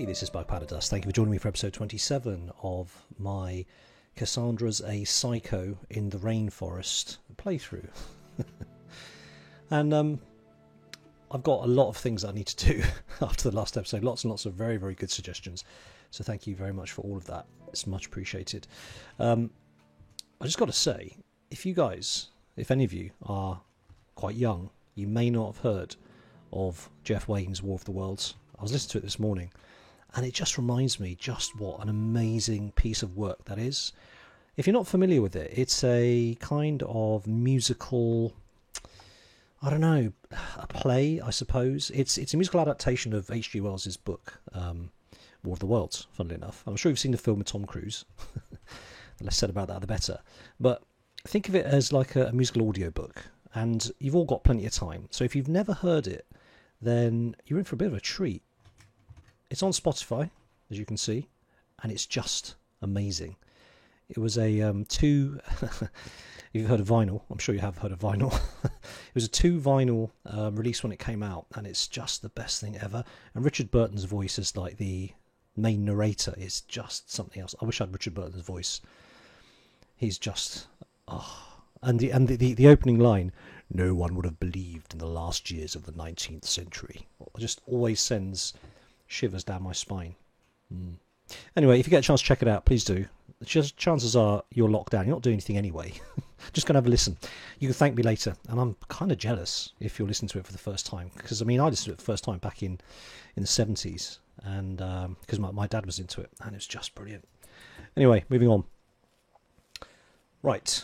Hey, this is Bug Powder Dust. Thank you for joining me for episode 27 of my Cassandra's a Psycho in the Rainforest playthrough. And I've got a lot of things I need to do after the last episode. Lots and lots of very, very good suggestions. So thank you very much for all of that. It's much appreciated. I just got to say, if any of you are quite young, you may not have heard of Jeff Wayne's War of the Worlds. I was listening to it this morning, and it just reminds me just what an amazing piece of work that is. If you're not familiar with it, it's a kind of musical, I don't know, a play, I suppose. It's a musical adaptation of H.G. Wells' book, War of the Worlds, funnily enough. I'm sure you've seen the film with Tom Cruise. The less said about that, the better. But think of it as like a musical audiobook, and you've all got plenty of time. So if you've never heard it, then you're in for a bit of a treat. It's on Spotify, as you can see, and it's just amazing. It was a two... You've heard of vinyl. I'm sure you have heard of vinyl. It was a 2 vinyl release when it came out, and it's just the best thing ever. And Richard Burton's voice as like the main narrator is just something else. I wish I had Richard Burton's voice. He's just... And the opening line, "No one would have believed in the last years of the 19th century," just always sends shivers down my spine. Anyway, if you get a chance to check it out, please do. Chances are you're locked down. You're not doing anything anyway. Just going to have a listen. You can thank me later. And I'm kind of jealous if you're listening to it for the first time. Because, I mean, I listened to it for the first time back in the 70s. And because my dad was into it. And it was just brilliant. Anyway, moving on. Right.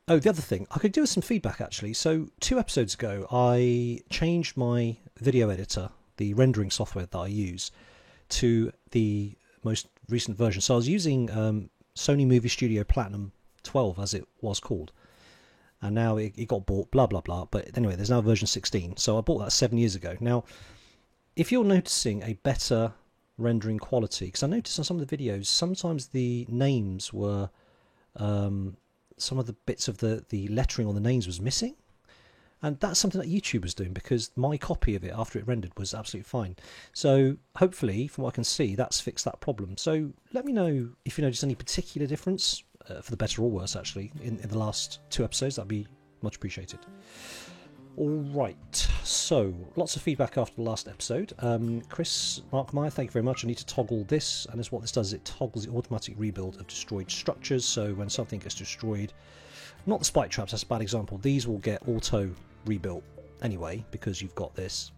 Oh, the other thing. I could do with some feedback, actually. So 2 episodes ago, I changed my video editor, the rendering software that I use, to the most recent version. So I was using Sony Movie Studio Platinum 12, as it was called. And now it got bought, blah, blah, blah. But anyway, there's now version 16. So I bought that 7 years ago. Now, if you're noticing a better rendering quality, because I noticed on some of the videos, sometimes the names were... some of the bits of the lettering on the names was missing. And that's something that YouTube was doing, because my copy of it after it rendered was absolutely fine. So hopefully, from what I can see, that's fixed that problem. So let me know if you notice any particular difference, for the better or worse, actually, in the last 2 episodes. That'd be much appreciated. All right, so lots of feedback after the last episode. Chris Markmeyer, thank you very much. I need to toggle this, and what this does is it toggles the automatic rebuild of destroyed structures. So when something gets destroyed, not the spike traps, that's a bad example. These will get auto rebuilt anyway because you've got this.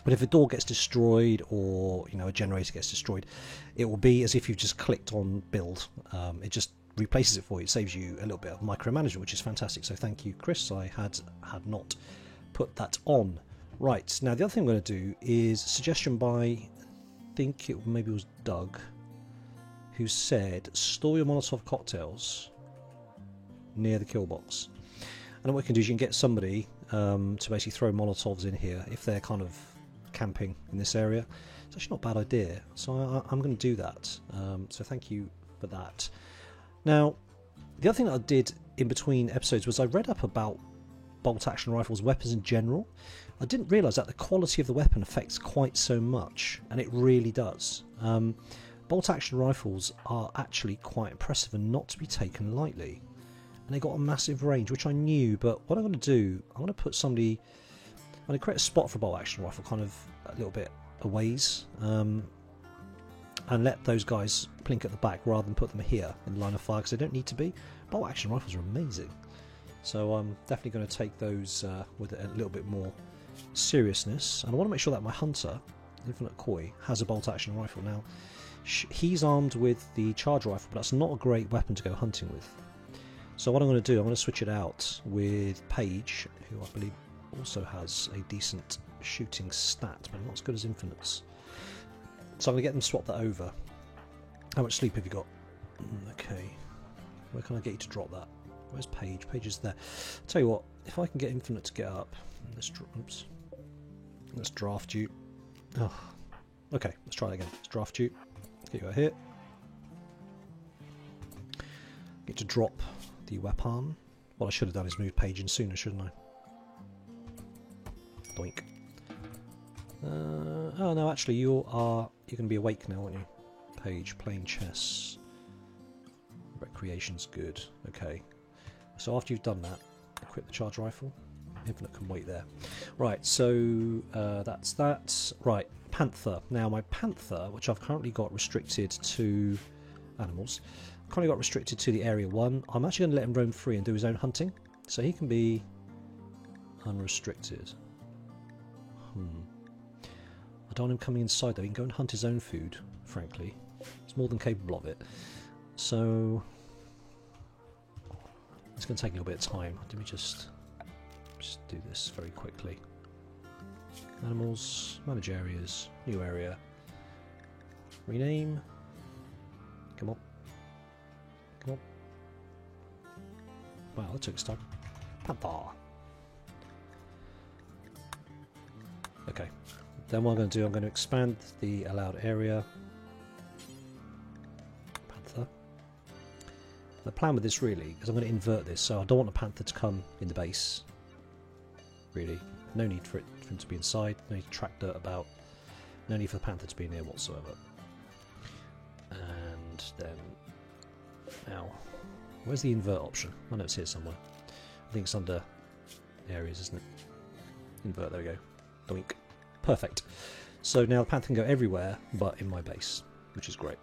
But if a door gets destroyed, or a generator gets destroyed, it will be as if you've just clicked on build. It just replaces it for you. It saves you a little bit of micromanagement, which is fantastic. So thank you, Chris. I had not put that on. Right, now the other thing I'm going to do is a suggestion by, I think maybe it was Doug, who said store your Molotov cocktails near the kill box. And what we can do is you can get somebody to basically throw Molotovs in here if they're kind of camping in this area. It's actually not a bad idea, so I'm going to do that. So thank you for that. Now, the other thing that I did in between episodes was I read up about bolt-action rifles, weapons in general. I didn't realise that the quality of the weapon affects quite so much, and it really does. Bolt-action rifles are actually quite impressive and not to be taken lightly. And they got a massive range, which I knew, but what I'm going to do, I'm going to put somebody... I'm going to create a spot for a bolt-action rifle, kind of a little bit a ways, and let those guys blink at the back rather than put them here in the line of fire, because they don't need to be. Bolt-action rifles are amazing. So I'm definitely going to take those with a little bit more seriousness. And I want to make sure that my hunter, Infinite Koi, has a bolt-action rifle. Now, he's armed with the charge rifle, but that's not a great weapon to go hunting with. So what I'm going to do, I'm going to switch it out with Paige, who I believe also has a decent shooting stat, but not as good as Infinite's. So I'm going to get them swap that over. How much sleep have you got? Okay. Where can I get you to drop that? Where's Paige? Paige is there. Tell you what, if I can get Infinite to get up, let's draft you. Oh, okay, let's try it again. Let's draft you. Get you out here. Get to drop the weapon. What I should have done is move Paige in sooner, shouldn't I? Doink. Oh no, actually you're going to be awake now, aren't you? Page, playing chess. Recreation's good. Okay. So after you've done that, equip the charge rifle. Infinite can wait there. Right, so that's that. Right, Panther. Now my Panther, which I've currently got restricted to animals, I've currently got restricted to the Area 1. I'm actually going to let him roam free and do his own hunting. So he can be unrestricted. I don't want him coming inside though. He can go and hunt his own food, frankly. He's more than capable of it. So it's going to take a little bit of time. Let me just do this very quickly. Animals, manage areas, new area, rename. Come on. Come on. Wow, that took its time. Panther. Okay. Then what I'm going to do, I'm going to expand the allowed area. Panther. The plan with this really is I'm going to invert this, so I don't want the Panther to come in the base. Really. No need for him to be inside, no need to track dirt about, no need for the Panther to be near whatsoever. And then, now, where's the invert option? I know it's here somewhere. I think it's under areas, isn't it? Invert, there we go. Doink. Perfect. So now the Panther can go everywhere but in my base, which is great.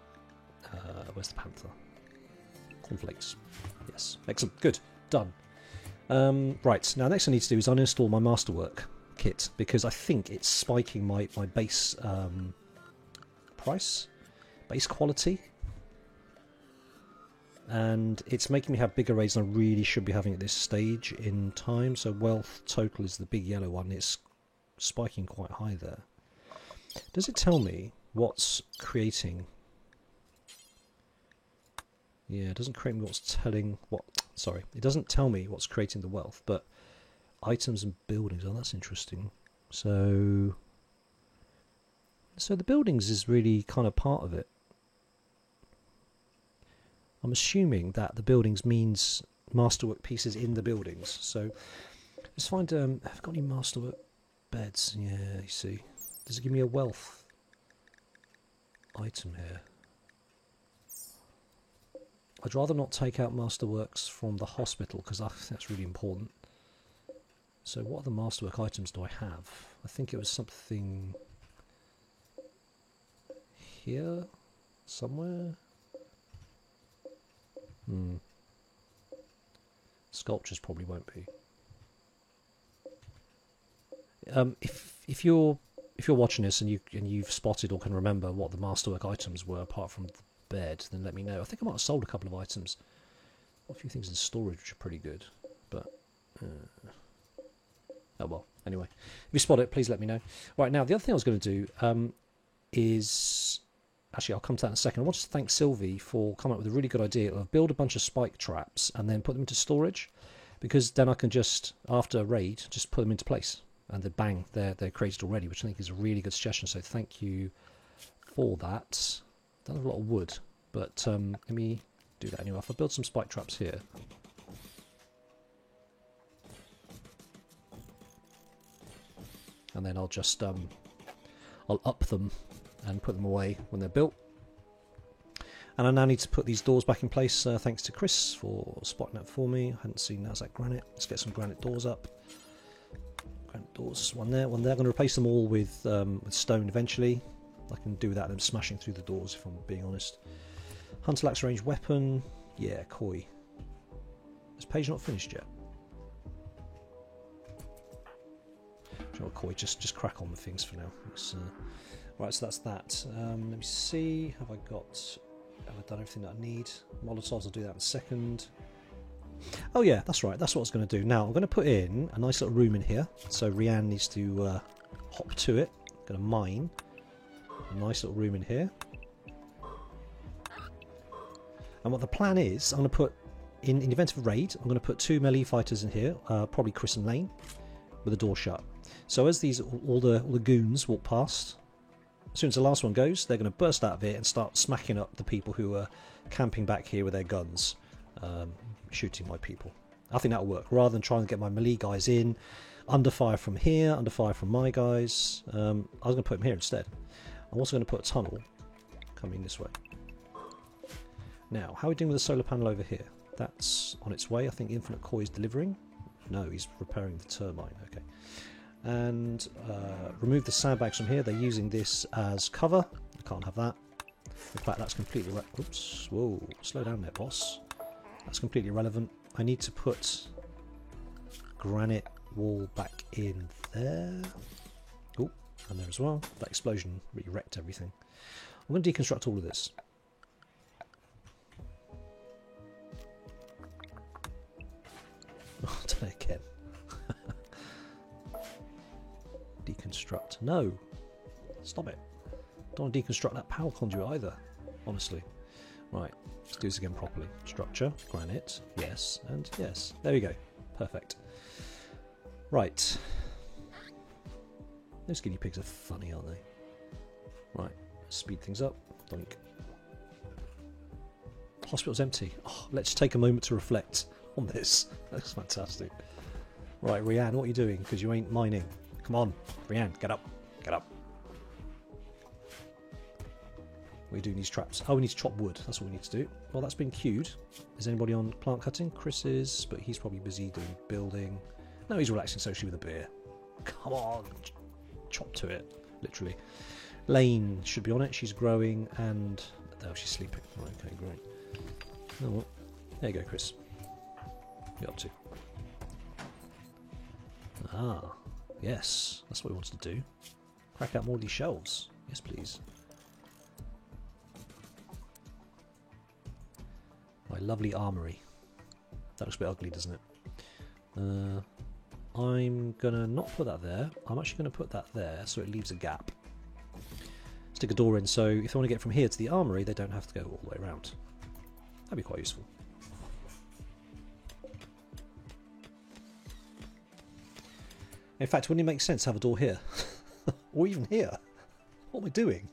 Where's the Panther? Cornflakes. Yes. Excellent. Good. Done. Right. Now next I need to do is uninstall my Masterwork kit because I think it's spiking my base price, base quality. And it's making me have bigger raids than I really should be having at this stage in time. So wealth total is the big yellow one. It's spiking quite high there. Does it tell me what's creating? Yeah, it doesn't create me what's telling what. Sorry, it doesn't tell me what's creating the wealth, but items and buildings. Oh, that's interesting. So the buildings is really kind of part of it. I'm assuming that the buildings means Masterwork pieces in the buildings. So let's find. Have I got any Masterwork beds? Yeah, you see. Does it give me a wealth item here? I'd rather not take out Masterworks from the hospital because that's really important. So what other Masterwork items do I have? I think it was something here somewhere. Sculptures probably won't be. If you're watching this and you've spotted or can remember what the Masterwork items were apart from the bed, then let me know. I think I might have sold a couple of items. A few things in storage which are pretty good, but oh well. Anyway, if you spot it, please let me know. Right, now the other thing I was going to do is actually I'll come to that in a second. I want to thank Sylvie for coming up with a really good idea of build a bunch of spike traps and then put them into storage, because then I can just after a raid just put them into place and then bang, they're created already, which I think is a really good suggestion. So thank you for that. Don't have a lot of wood, but let me do that anyway. If I build some spike traps here, and then I'll just I'll up them and put them away when they're built. And I now need to put these doors back in place. Thanks to Chris for spotting that for me. I hadn't seen that. Is that granite? Let's get some granite doors up. Granite doors, one there, one there. I'm going to replace them all with stone eventually. I can do that. I'm smashing through the doors if I'm being honest. Hunter Lax range weapon. Yeah, koi. Is page not finished yet? Koi, just crack on with things for now. Right, so that's that. Let me see. Have I done everything that I need? Molotovs, I'll do that in a second. Oh yeah, that's right. That's what I was going to do. Now I'm going to put in a nice little room in here. So Rianne needs to hop to it. I'm going to mine a nice little room in here. And what the plan is, I'm going to put in the event of a raid, I'm going to put 2 melee fighters in here, probably Chris and Lane, with the door shut. So as all the goons walk past, as soon as the last one goes, they're going to burst out of it and start smacking up the people who are camping back here with their guns, shooting my people. I think that'll work. Rather than trying to get my melee guys in, under fire from here, under fire from my guys. I was going to put them here instead. I'm also going to put a tunnel coming this way. Now, how are we doing with the solar panel over here? That's on its way. I think Infinite Koi is delivering. No, he's repairing the turbine. Okay. And remove the sandbags from here. They're using this as cover. I can't have that. In fact, that's completely... Oops. Whoa. Slow down there, boss. That's completely irrelevant. I need to put granite wall back in there. Oh, and there as well. That explosion really wrecked everything. I'm going to deconstruct all of this. Oh, done it again. Deconstruct. No. Stop it. Don't want to deconstruct that power conduit either. Honestly. Right. Let's do this again properly. Structure. Granite. Yes. And yes. There we go. Perfect. Right. Those guinea pigs are funny, aren't they? Right. Speed things up. Doink. Hospital's empty. Oh, let's take a moment to reflect on this. That's fantastic. Right, Rianne, what are you doing? Because you ain't mining. Come on, Rianne, get up. Get up. What are you doing these traps? Oh, we need to chop wood. That's what we need to do. Well, that's been queued. Is anybody on plant cutting? Chris is, but he's probably busy doing building. No, he's relaxing socially with a beer. Come on. Chop to it, literally. Lane should be on it. She's growing and... Oh, she's sleeping. Right, okay, great. Oh, well. There you go, Chris. What are you up to? Ah, yes. That's what we wanted to do. Crack out more of these shelves. Yes, please. My lovely armoury. That looks a bit ugly, doesn't it? I'm going to not put that there. I'm actually going to put that there so it leaves a gap. Stick a door in so if they want to get from here to the armoury, they don't have to go all the way around. That'd be quite useful. In fact, wouldn't it make sense to have a door here? Or even here? What am I doing?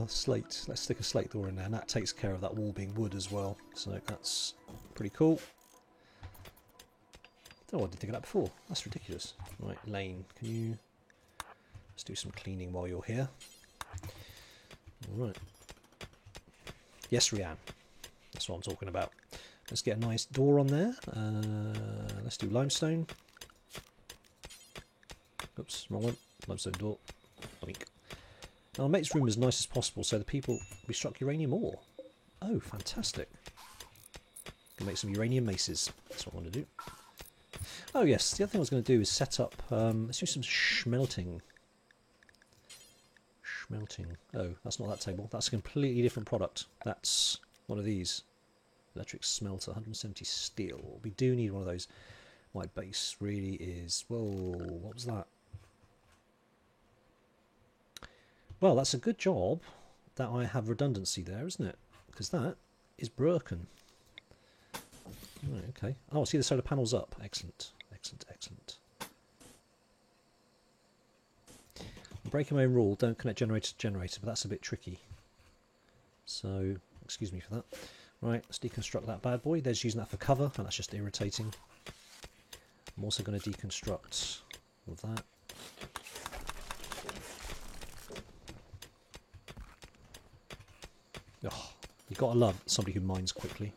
Slate. Let's stick a slate door in there, and that takes care of that wall being wood as well. So that's pretty cool. I didn't think of that before. That's ridiculous. Right, Lane, can you... Let's do some cleaning while you're here. Alright. Yes, Rianne. That's what I'm talking about. Let's get a nice door on there. Let's do limestone. Oops, wrong one. Limestone door. Boink. Now I'll make this room as nice as possible so the people... We struck uranium ore. Oh, fantastic. Can make some uranium maces. That's what I want to do. Oh yes, the other thing I was going to do is set up... let's do some smelting. Smelting. Oh, that's not that table. That's a completely different product. That's one of these. Electric smelter, 170 steel. We do need one of those. My base really is... Whoa, what was that? Well, that's a good job that I have redundancy there, isn't it? Because that is broken. Right, okay. Oh, see the solar panels up. Excellent. Excellent, excellent. I'm breaking my own rule. Don't connect generator to generator, but that's a bit tricky. So, excuse me for that. Right, let's deconstruct that bad boy. They're just using that for cover, and that's just irritating. I'm also going to deconstruct all of that. Oh, you've got to love somebody who mines quickly.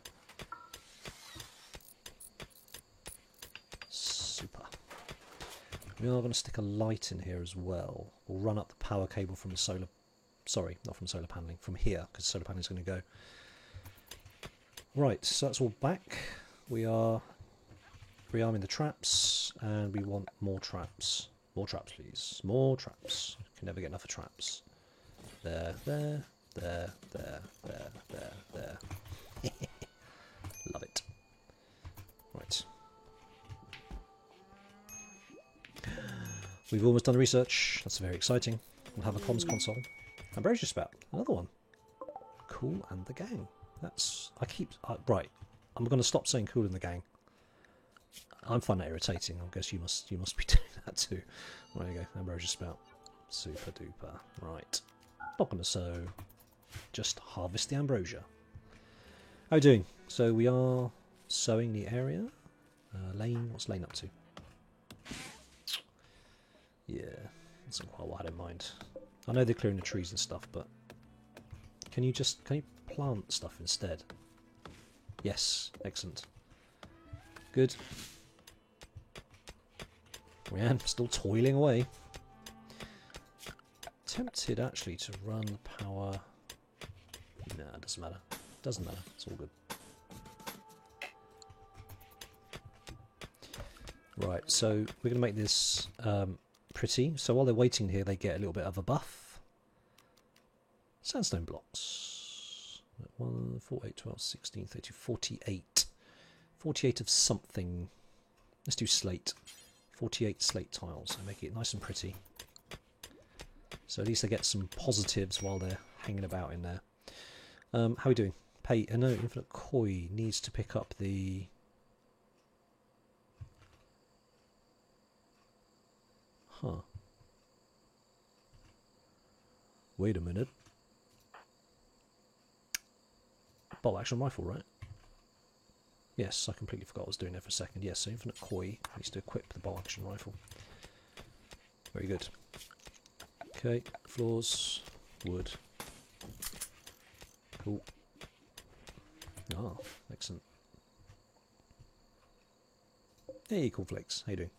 Super. We are going to stick a light in here as well. We'll run up the power cable from the solar... Sorry, not from solar paneling. From here, because solar paneling is going to go. Right, so that's all back. We are rearming the traps, and we want more traps. More traps, please. More traps. Can never get enough of traps. There, there. There, there, there, there, there. Love it. Right. We've almost done the research. That's very exciting. We'll have a comms console. Ambrosia spout. Another one. Cool and the gang. That's... I keep... right. I'm going to stop saying cool and the gang. I'm finding that irritating. I guess you must be doing that too. There you go. Ambrosia spout. Super duper. Right. Not going to sow. Just harvest the ambrosia. How are we doing? So we are sowing the area. Lane, what's Lane up to? Yeah, that's not quite what I had in mind. I know they're clearing the trees and stuff, but can you plant stuff instead? Yes, excellent. Good. Ryan, still toiling away. Tempted actually to run the power. Nah, it doesn't matter. Doesn't matter. It's all good. Right, so we're going to make this pretty. So while they're waiting here, they get a little bit of a buff. Sandstone blocks. 1, 4, 8, 12, 16, 30, 48. 48 of something. Let's do slate. 48 slate tiles and make it nice and pretty. So at least they get some positives while they're hanging about in there. How are we doing? No, Infinite Koi needs to pick up the... Huh. Wait a minute. Bolt action rifle, right? Yes, I completely forgot what I was doing there for a second. Yes, so Infinite Koi needs to equip the bolt action rifle. Very good. Okay, floors, wood. Cool. Ah, excellent. Hey, cornflakes. How you doing?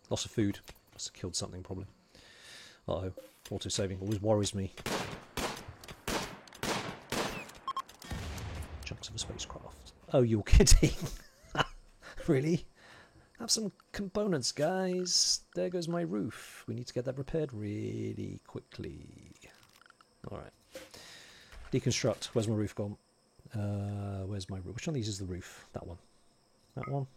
Loss of food. Must have killed something, probably. Uh-oh. Auto-saving always worries me. Chunks of a spacecraft. Oh, you're kidding. Really? Have some components, guys. There goes my roof. We need to get that repaired really quickly. Alright. Deconstruct. Where's my roof gone? Where's my roof? Which one of these is the roof? That one. That one?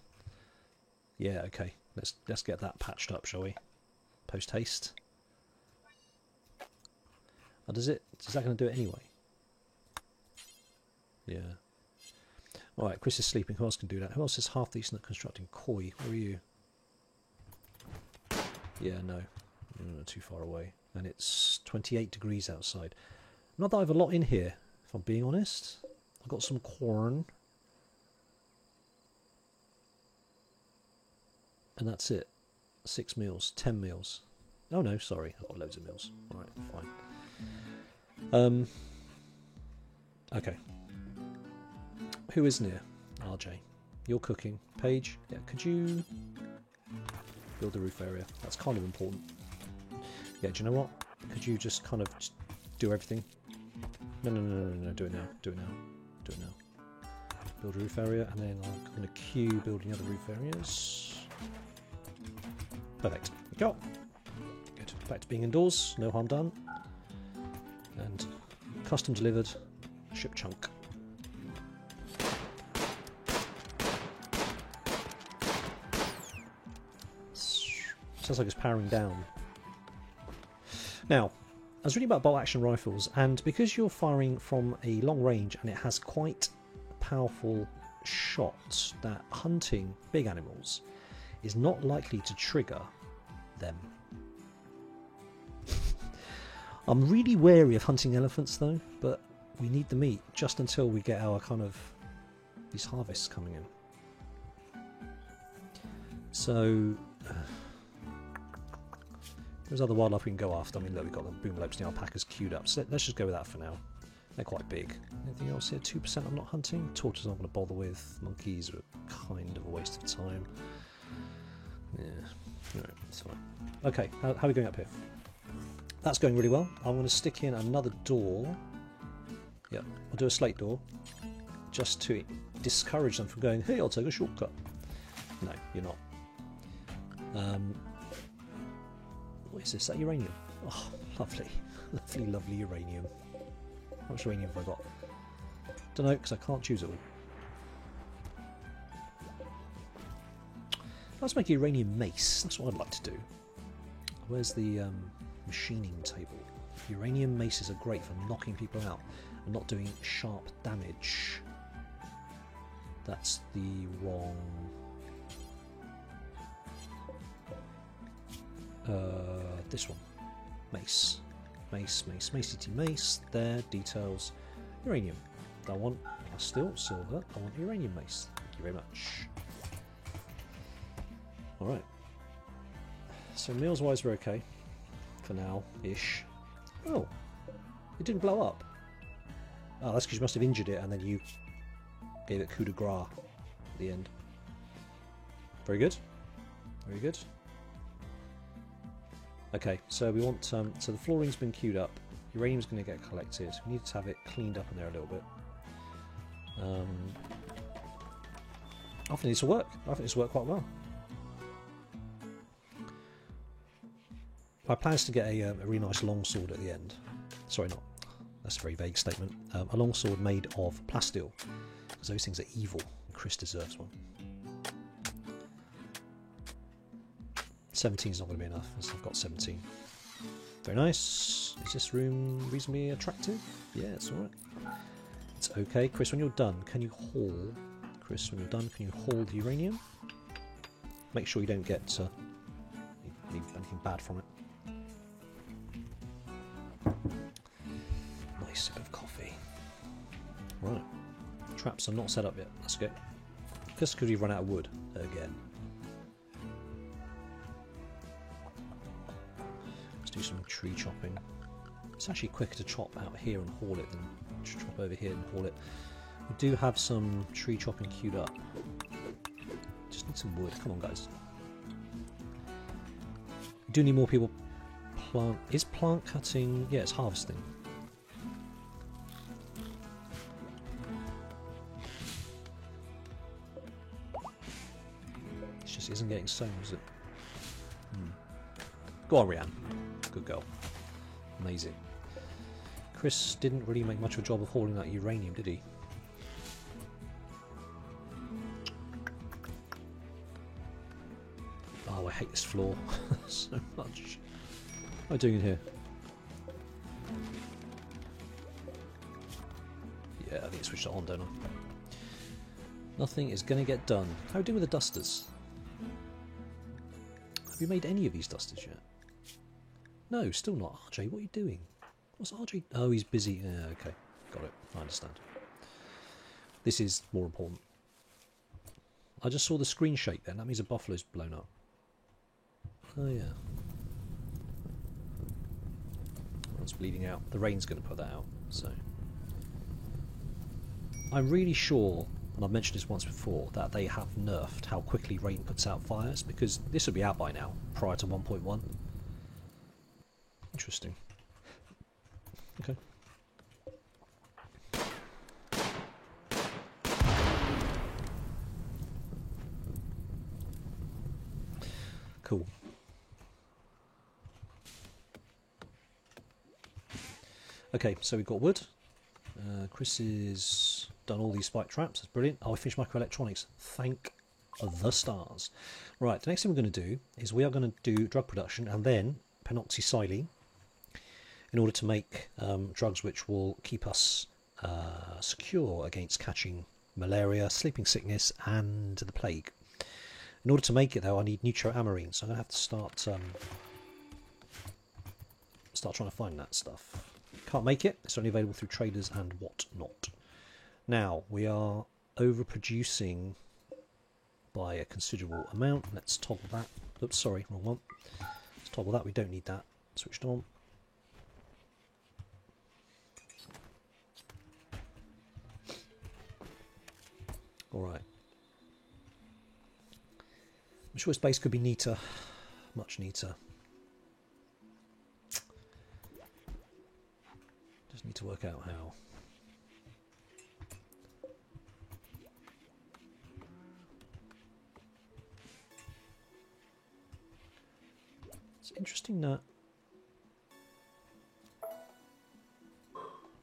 Yeah, okay. Let's get that patched up, shall we? Post haste. Oh, is that going to do it anyway? Yeah. Alright, Chris is sleeping. Who else can do that? Who else is half decent at constructing koi? Where are you? Yeah, no. Too far away. And it's 28 degrees outside. Not that I have a lot in here, if I'm being honest. I've got some corn. And that's it. 6 meals. 10 meals. Oh no, sorry. I've got loads of meals. Alright, fine. Okay. Who is near? RJ. You're cooking. Paige, yeah, could you build the roof area? That's kind of important. Yeah, do you know what? Could you just kind of do everything? No, do it now. Do it now. Do it now. Build a roof area, and then I'm going to queue building other roof areas. Perfect. Go. Good. Back to being indoors. No harm done. And custom delivered ship chunk. Sounds like it's powering down. Now, I was reading about bolt action rifles, and because you're firing from a long range and it has quite powerful shots, that hunting big animals is not likely to trigger them. I'm really wary of hunting elephants though, but we need the meat just until we get our kind of these harvests coming in. So there's other wildlife we can go after. I mean, look, we've got the boomlopes and the alpacas queued up, so let's just go with that for now. They're quite big. Anything else here? 2% I'm not hunting. Tortoises I'm not going to bother with. Monkeys are kind of a waste of time. Yeah, alright, that's fine. Okay, how are we going up here? That's going really well. I'm going to stick in another door. Yeah, I'll do a slate door, just to discourage them from going, hey, I'll take a shortcut. No, you're not. What is this? Is that uranium? Oh, lovely. Lovely, lovely uranium. How much uranium have I got? Don't know, because I can't choose it all. Let's make a uranium mace. That's what I'd like to do. Where's the machining table? Uranium maces are great for knocking people out and not doing sharp damage. That's the wrong... this one. Mace. Mace, mace, macey mace. There, details. Uranium. I want steel, silver. I want uranium mace. Thank you very much. Alright. So meals wise we're okay. For now, ish. Oh, it didn't blow up. Oh, that's because you must have injured it and then you gave it coup de grace at the end. Very good. Very good. Okay, so we want so the flooring's been queued up. Uranium's going to get collected. We need to have it cleaned up in there a little bit. I think this will work. I think this will work quite well. My plan is to get a really nice longsword at the end. Sorry, not. That's a very vague statement. A longsword made of plasteel, because those things are evil. And Chris deserves one. 17 is not going to be enough, so I've got 17. Very nice. Is this room reasonably attractive? Yeah, it's alright. It's okay. Chris, when you're done, can you haul... Chris, when you're done, can you haul the uranium? Make sure you don't get anything bad from it. Nice sip of coffee. Right. Traps are not set up yet. That's good. Just because we've run out of wood again. Let's do some tree chopping. It's actually quicker to chop out here and haul it than to chop over here and haul it. We do have some tree chopping queued up. Just need some wood. Come on, guys. We do need more people. Plant. Is plant cutting? Yeah, it's harvesting. It just isn't getting sown, is it? Go on, Rianne. Good girl. Amazing. Chris didn't really make much of a job of hauling that uranium, did he? Oh, I hate this floor so much. What am I doing in here? Yeah, I need to switch that on, don't I? Nothing is going to get done. How are we doing with the dusters? Have you made any of these dusters yet? No, still not. RJ, what are you doing? What's RJ? Oh, he's busy. Yeah, okay. Got it. I understand. This is more important. I just saw the screen shake then. That means a buffalo's blown up. Oh, yeah. One's bleeding out. The rain's going to put that out, so... I'm really sure, and I've mentioned this once before, that they have nerfed how quickly rain puts out fires, because this would be out by now, prior to 1.1. Interesting. Okay. Cool. Okay, so we've got wood. Chris has done all these spike traps. That's brilliant. Oh, I finished microelectronics. Thank the stars. Right, the next thing we're going to do is we are going to do drug production and then penoxysilene in order to make drugs which will keep us secure against catching malaria, sleeping sickness, and the plague. In order to make it, though, I need nitroamarine, so I'm going to have to start trying to find that stuff. Can't make it. It's only available through traders and whatnot. Now, we are overproducing by a considerable amount. Let's toggle that. Oops, sorry, wrong one. Let's toggle that. We don't need that. Switched on. Alright. I'm sure this base could be neater. Much neater. Just need to work out how. It's interesting that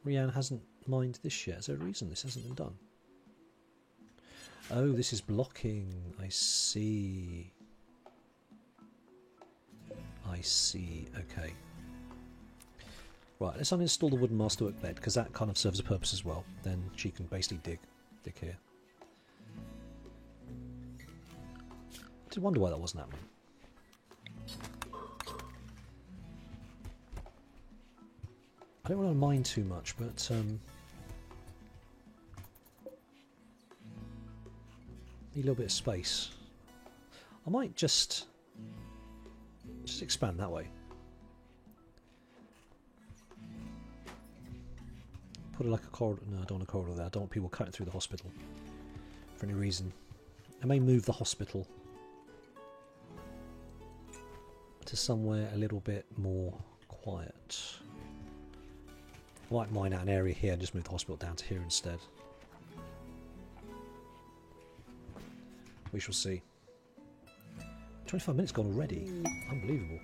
Rianne hasn't mined this yet. Is there a reason this hasn't been done? Oh, this is blocking. I see. I see. Okay. Right, let's uninstall the wooden masterwork bed, because that kind of serves a purpose as well. Then she can basically dig here. I did wonder why that wasn't happening. I don't want to mine too much, but need a little bit of space. I might just Just expand that way. Put it like a corridor. No, I don't want a corridor there. I don't want people cutting through the hospital for any reason. I may move the hospital to somewhere a little bit more quiet. I might mine out an area here and just move the hospital down to here instead. We shall see. 25 minutes gone already. Unbelievable.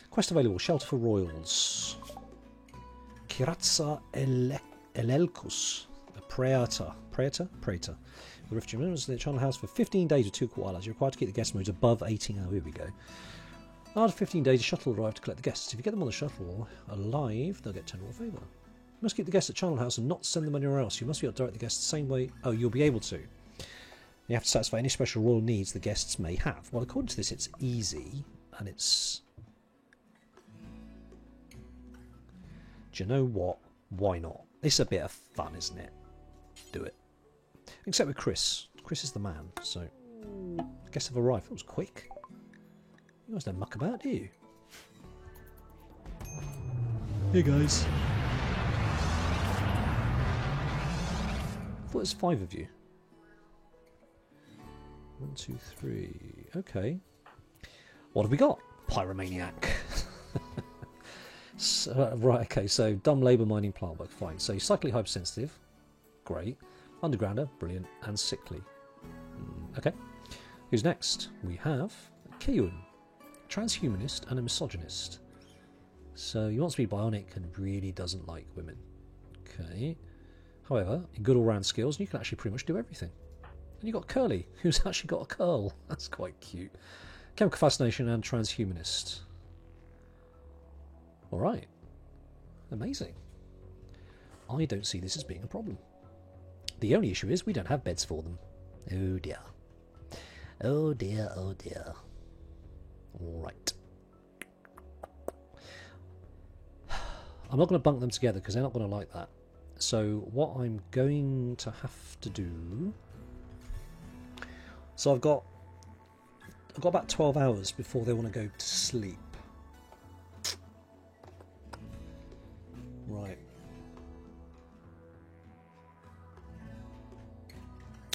Quest available. Shelter for Royals. Kiratsa Elelkus. A Praetor. Praetor. The refugee members in the Channel House for 15 days with 2 koalas. You're required to keep the guest modes above 18 hours. Here we go. After 15 days, a shuttle will arrive to collect the guests. If you get them on the shuttle alive, they'll get 10 more favour. You must keep the guests at Channel House and not send them anywhere else. You must be able to direct the guests the same way. Oh, you'll be able to. You have to satisfy any special royal needs the guests may have. Well, according to this, it's easy, and it's... Do you know what? Why not? It's a bit of fun, isn't it? Do it. Except with Chris. Chris is the man, so... Guests have arrived. That was quick. You guys don't muck about, do you? Hey, guys. I thought there's 5 of you. 1, 2, 3. Okay. What have we got? Pyromaniac. So, right, okay, so dumb labour mining plant work, fine. So psychically hypersensitive, great. Undergrounder, brilliant. And sickly. Okay. Who's next? We have Keyun, transhumanist and a misogynist. So he wants to be bionic and really doesn't like women. Okay. However, good all-round skills, and you can actually pretty much do everything. And you've got Curly, who's actually got a curl. That's quite cute. Chemical fascination and transhumanist. Alright. Amazing. I don't see this as being a problem. The only issue is we don't have beds for them. Oh dear. Oh dear, oh dear. Alright. I'm not going to bunk them together because they're not going to like that. So what I'm going to have to do... So I've got about 12 hours before they want to go to sleep. Right.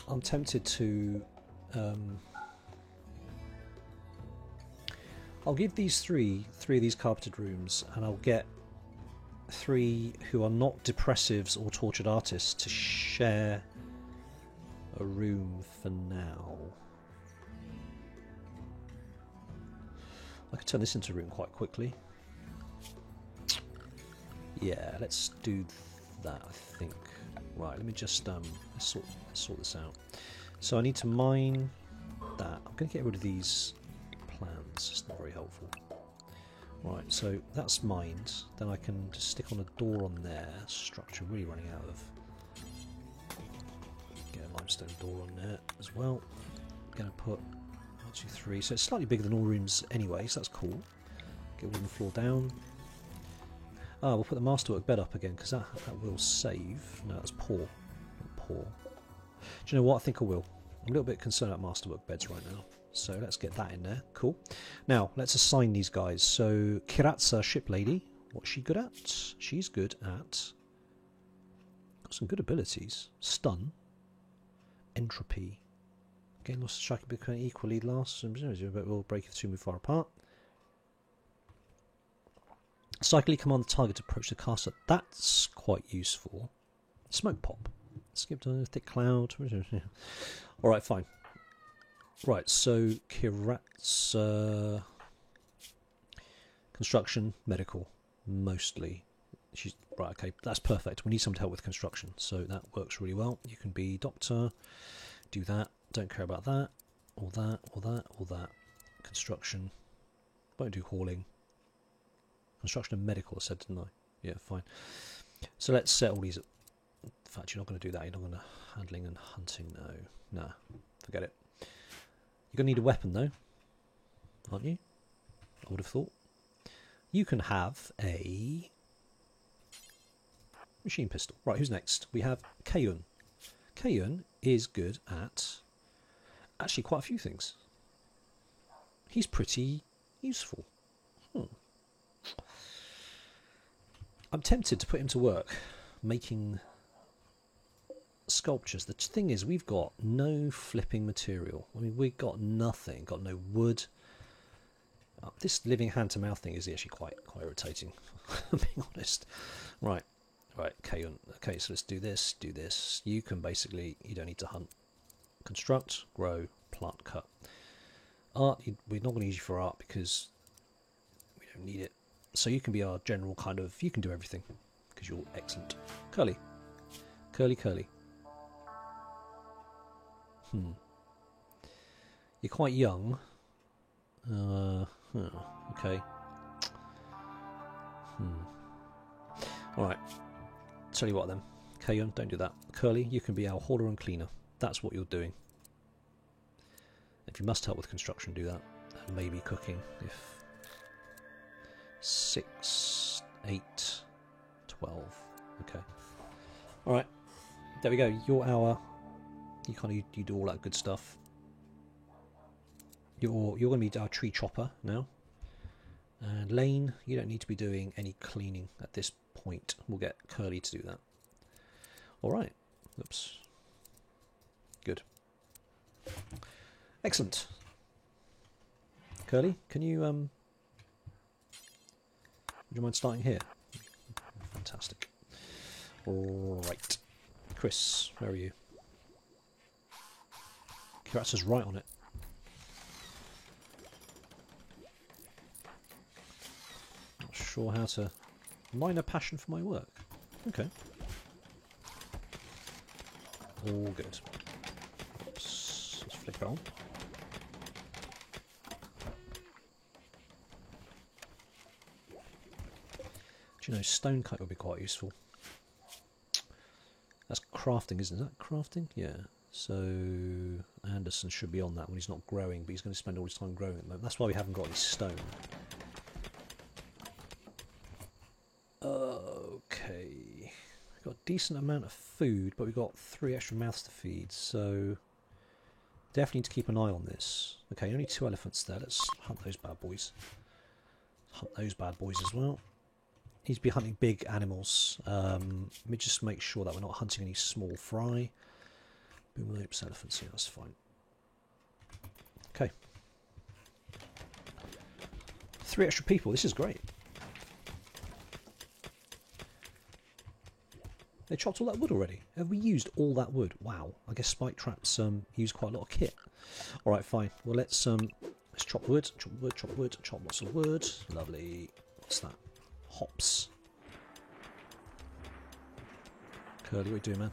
I'm tempted to... I'll give these three of these carpeted rooms, and I'll get 3 who are not depressives or tortured artists to share a room for now. I could turn this into a room quite quickly. Yeah, let's do that, I think. Right, let me just let's sort this out. So I need to mine that. I'm going to get rid of these plans. It's not very helpful. Right, so that's mined. Then I can just stick on a door on there. Structure really running out of. Get a limestone door on there as well. I'm going to put 1, 2, 3. So it's slightly bigger than all rooms anyway, so that's cool. Get wooden floor down. Ah, we'll put the masterwork bed up again because that will save. No, that's poor. Poor. Do you know what? I think I will. I'm a little bit concerned about masterwork beds right now. So let's get that in there. Cool. Now, let's assign these guys. So, Kiratsa, ship lady. What's she good at? She's good at... Got some good abilities. Stun. Entropy. Gain loss of striking become equally last. But we'll break if the 2 move far apart. Cyclically command the target to approach the caster. That's quite useful. Smoke pop. Skipped on a thick cloud. Alright, fine. Right, so Kiratsa... Construction, medical, mostly. She's right, okay, that's perfect. We need someone to help with construction, so that works really well. You can be doctor, do that, don't care about that, or that, or that, or that. Construction, won't do hauling. Construction and medical, I said, didn't I? Yeah, fine. So let's set all these up. In fact, you're not going to do that. You're not going to... Handling and hunting, no. Nah, forget it. You're going to need a weapon, though. Aren't you? I would have thought. You can have a... machine pistol. Right, who's next? We have Keyun. Keyun is good at... actually quite a few things. He's pretty useful. I'm tempted to put him to work making sculptures. The thing is, we've got no flipping material. I mean, we've got nothing. Got no wood. This living hand-to-mouth thing is actually quite irritating. I'm being honest. Right. Okay. Okay. So let's do this. Do this. You can basically. You don't need to hunt. Construct, grow, plant, cut. Art. We're not going to use you for art because we don't need it. So you can be our general kind of. You can do everything because you're excellent. Curly. Curly. You're quite young. Okay. Alright. Tell you what then. Kayon, don't do that. Curly, you can be our hauler and cleaner. That's what you're doing. If you must help with construction, do that. And maybe cooking if 6, 8, 12. Okay. Alright. There we go. You're our... You do all that good stuff. You're going to be our tree chopper now. And Lane, you don't need to be doing any cleaning at this point. We'll get Curly to do that. Alright. Oops. Good. Excellent. Curly, can you would you mind starting here? Fantastic. Alright. Chris, where are you? Kiratsu's right on it. Not sure how to mine a passion for my work. Okay. All good. Oops. Let's flick it on. Do you know, stone kite would be quite useful. That's crafting, isn't it? Is that crafting? Yeah. So Anderson should be on that when he's not growing, but he's going to spend all his time growing at the moment. That's why we haven't got any stone. Okay. We've got a decent amount of food, but we've got 3 extra mouths to feed, so definitely need to keep an eye on this. Okay, only 2 elephants there. Let's hunt those bad boys. Hunt those bad boys as well. Need to be hunting big animals. Let me just make sure that we're not hunting any small fry. Boomlopes, elephants, yeah, that's fine. Okay. 3 extra people, this is great. They chopped all that wood already. Have we used all that wood? Wow. I guess spike traps use quite a lot of kit. Alright, fine. Well, let's chop wood, chop wood, chop wood, chop lots of wood. Lovely. What's that? Hops. Curly, what are you doing, man?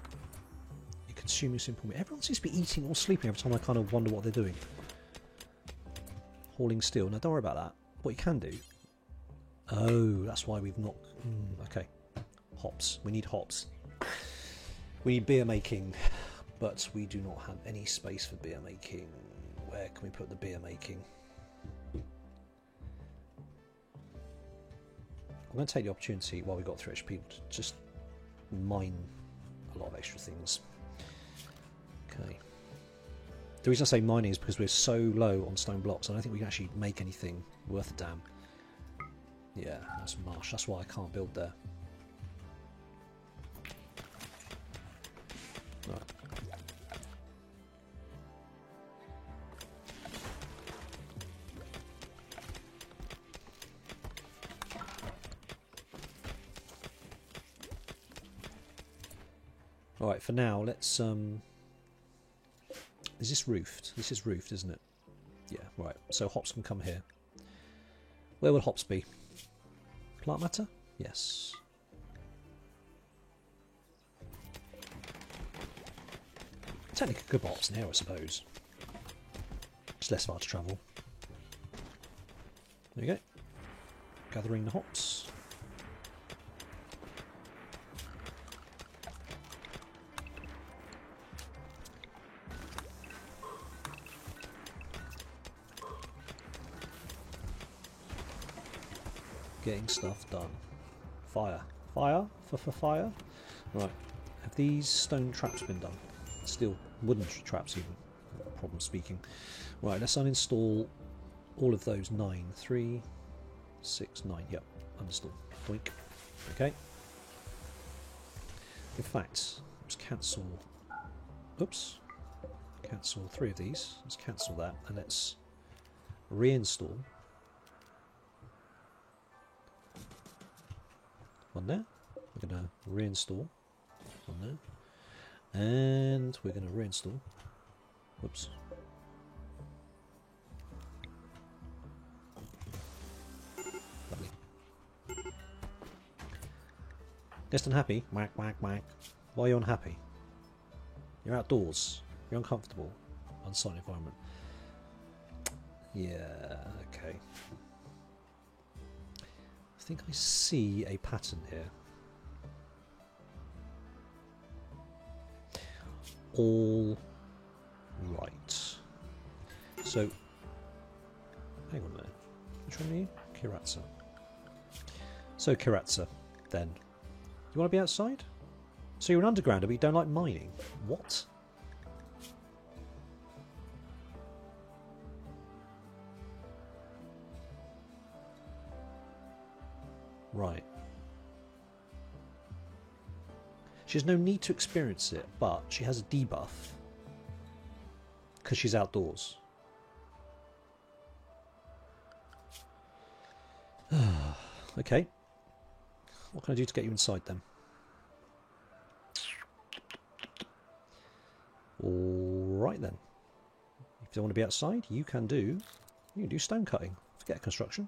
You're consuming simple meat. Everyone seems to be eating or sleeping every time. I kind of wonder what they're doing. Hauling steel. Now, don't worry about that. What you can do... Oh, that's why we've not... okay. Hops. We need hops. We need beer making, but we do not have any space for beer making. Where can we put the beer making? I'm going to take the opportunity while we've got 3 extra people to just mine a lot of extra things. Okay. The reason I say mining is because we're so low on stone blocks. I don't think we can actually make anything worth a damn. Yeah, that's marsh. That's why I can't build there. Right. Alright, for now, let's... Is this roofed? This is roofed, isn't it? Yeah, right. So hops can come here. Where will hops be? Plant matter? Yes. Technically good hops in here, I suppose. It's less far to travel. There you go. Gathering the hops. Getting stuff done. Fire. Fire? For fire? Right. Have these stone traps been done? Steel, wooden traps even. Problem speaking. Right, let's uninstall all of those 9. 3, 6, 9. Yep, uninstall. Blink. Okay. In fact, let's cancel. Oops. Cancel 3 of these. Let's cancel that and let's reinstall. One there. We're going to reinstall. One there. And we're going to reinstall. Whoops. Lovely. Just unhappy? Whack, whack, whack. Why are you unhappy? You're outdoors. You're uncomfortable. Unsightly environment. Yeah, okay. I think I see a pattern here. All right. So, hang on a minute. Which one are you? Kiratsa. So, Kiratsa, then. You want to be outside? So you're an undergrounder, but you don't like mining? What? Right. She has no need to experience it, but she has a debuff because she's outdoors. Okay. What can I do to get you inside then? Alright then. If you don't want to be outside, you can do stone cutting. Forget construction.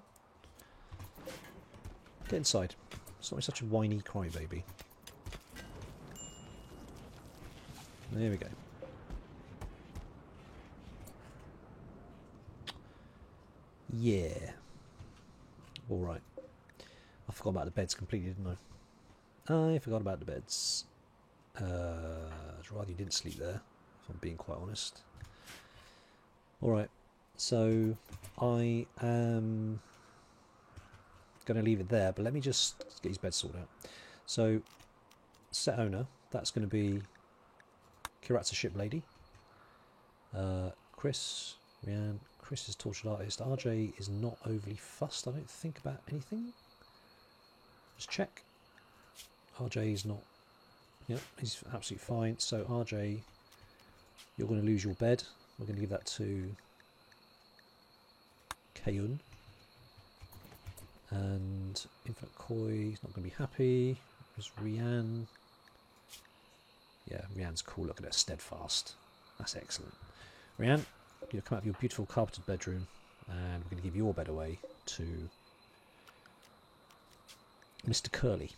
Get inside. It's not such a whiny crybaby. There we go. Yeah. Alright. I forgot about the beds completely, didn't I? I forgot about the beds. I'd rather you didn't sleep there, if I'm being quite honest. Alright. So, I am going to leave it there, but let me just get his bed sorted out. So, set owner, that's going to be Kiratsa Ship Lady. Chris, Rianne. Chris is Tortured Artist. RJ is not overly fussed, I don't think, about anything. Just check. RJ is not. Yep, he's absolutely fine. So RJ, you're going to lose your bed. We're going to give that to Kayun. And Infinite Koi is not going to be happy. There's Rianne. Yeah, Rianne's cool. Look at her, steadfast. That's excellent. Rianne, you'll come out of your beautiful carpeted bedroom, and we're going to give your bed away to Mr. Curly.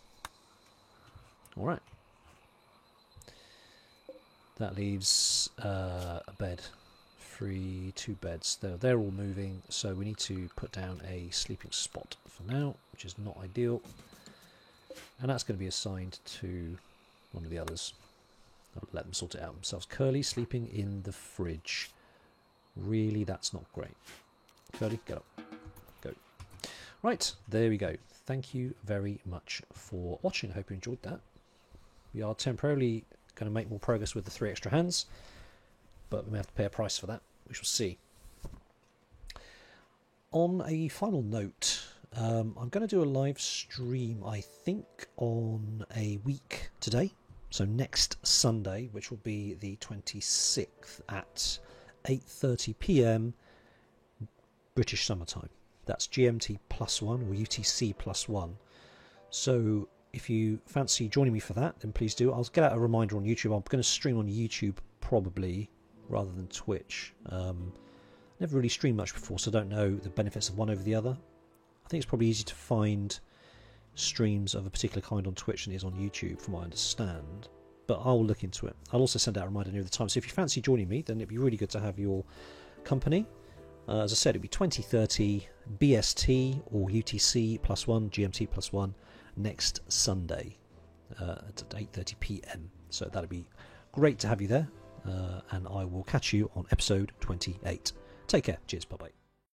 Alright. That leaves a bed. 2 beds. They're all moving, so we need to put down a sleeping spot for now, which is not ideal. And that's going to be assigned to one of the others. I'll let them sort it out themselves. Curly sleeping in the fridge. Really, that's not great. Curly, get up. Go. Right, there we go. Thank you very much for watching. I hope you enjoyed that. We are temporarily going to make more progress with the 3 extra hands, but we may have to pay a price for that. We shall see. On a final note, I'm going to do a live stream, I think, on a week today. So next Sunday, which will be the 26th at 8:30 PM British summertime. That's GMT +1 or UTC +1. So if you fancy joining me for that, then please do. I'll get out a reminder on YouTube. I'm going to stream on YouTube probably rather than Twitch. Never really streamed much before, so I don't know the benefits of one over the other. I think it's probably easy to find streams of a particular kind on Twitch than it is on YouTube, from what I understand. But I'll look into it. I'll also send out a reminder near the time. So if you fancy joining me, then it'd be really good to have your company. As I said, it'd be 2030 BST or UTC +1, GMT +1 next Sunday at 8:30 PM. So that'd be great to have you there. And I will catch you on episode 28. Take care. Cheers. Bye-bye.